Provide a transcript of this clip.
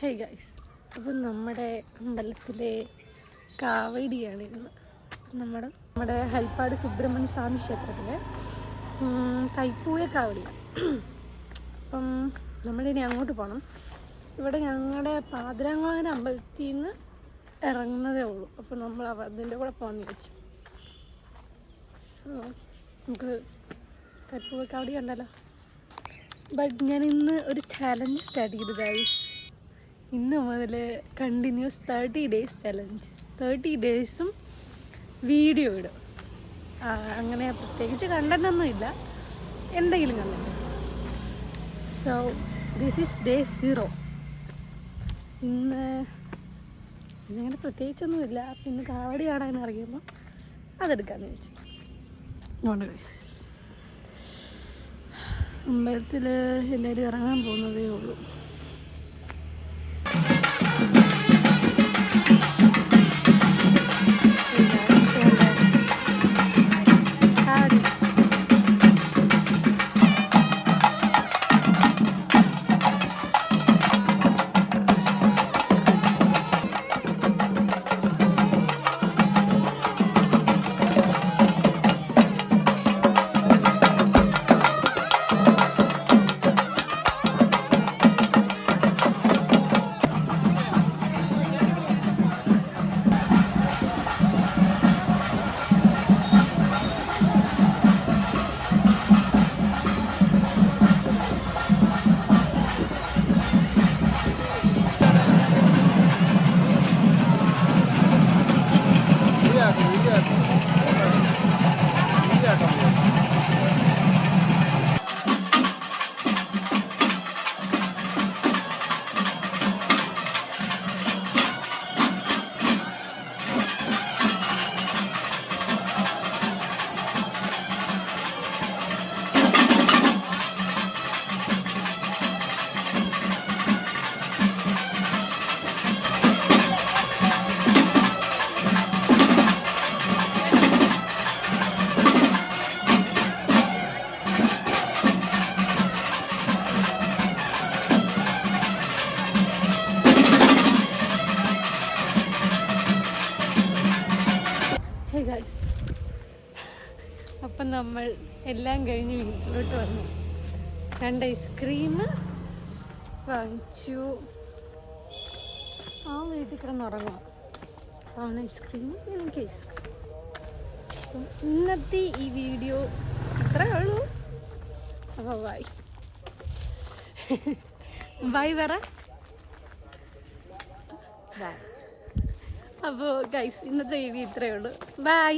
Hey guys, അപ്പം നമ്മുടെ അമ്പലത്തിലെ കാവടിയാണ് ഇന്ന്. നമ്മുടെ ഹരിപ്പാട് സുബ്രഹ്മണ്യ സ്വാമി ക്ഷേത്രത്തിലെ തൈപ്പൂയ കാവടിയാണ്. അപ്പം നമ്മളിനി അങ്ങോട്ട് പോകണം. ഇവിടെ ഞങ്ങളുടെ പാതിരാങ്കാവിന് അമ്പലത്തിൽ നിന്ന് ഇറങ്ങുന്നതേ ഉള്ളൂ. അപ്പം നമ്മൾ അതിൻ്റെ കൂടെ പോകാമെന്ന് വെച്ചു. സോ നമുക്ക് തൈപ്പൂയ കാവടി കണ്ടല്ലോ. ബട്ട് ഞാൻ ഇന്ന് ഒരു ചലഞ്ച് സ്റ്റാർട്ട് ചെയ്തു ഗൈസ്. ഇന്ന് മുതൽ continuous 30 days challenge. 30 days video ഇടും. അങ്ങനെ പ്രത്യേകിച്ച് കണ്ടൻ്റൊന്നും ഇല്ല, എന്തെങ്കിലും content. So this is day 0. ഇന്നങ്ങനെ പ്രത്യേകിച്ചൊന്നുമില്ല. അപ്പം ഇന്ന് കാവടി കാണാൻ അറിയുമ്പോൾ അതെടുക്കാമെന്ന് വെച്ചു. നോണ്ട് ഗൈസ്, അമ്പലത്തിൽ എല്ലാവരും ഇറങ്ങാൻ പോകുന്നതേ ഉള്ളൂ. അപ്പം നമ്മൾ എല്ലാം കഴിഞ്ഞ് വീട്ടിലോട്ട് വന്നു. 2 ഐസ്ക്രീം വാങ്ങിച്ചു. വീട്ടിൽ കിടന്നുറങ്ങുക. അവൻ ഐസ്ക്രീം, എനിക്ക് ഐസ്ക്രീം. അപ്പം ഇന്നത്തെ ഈ വീഡിയോ ഇത്രേ ഉള്ളൂ. അപ്പോൾ ബൈ പറ. അപ്പോൾ ഗൈസ്, ഇന്നത്തെ വീഡിയോ ഇത്രയേ ഉള്ളൂ. ബൈ.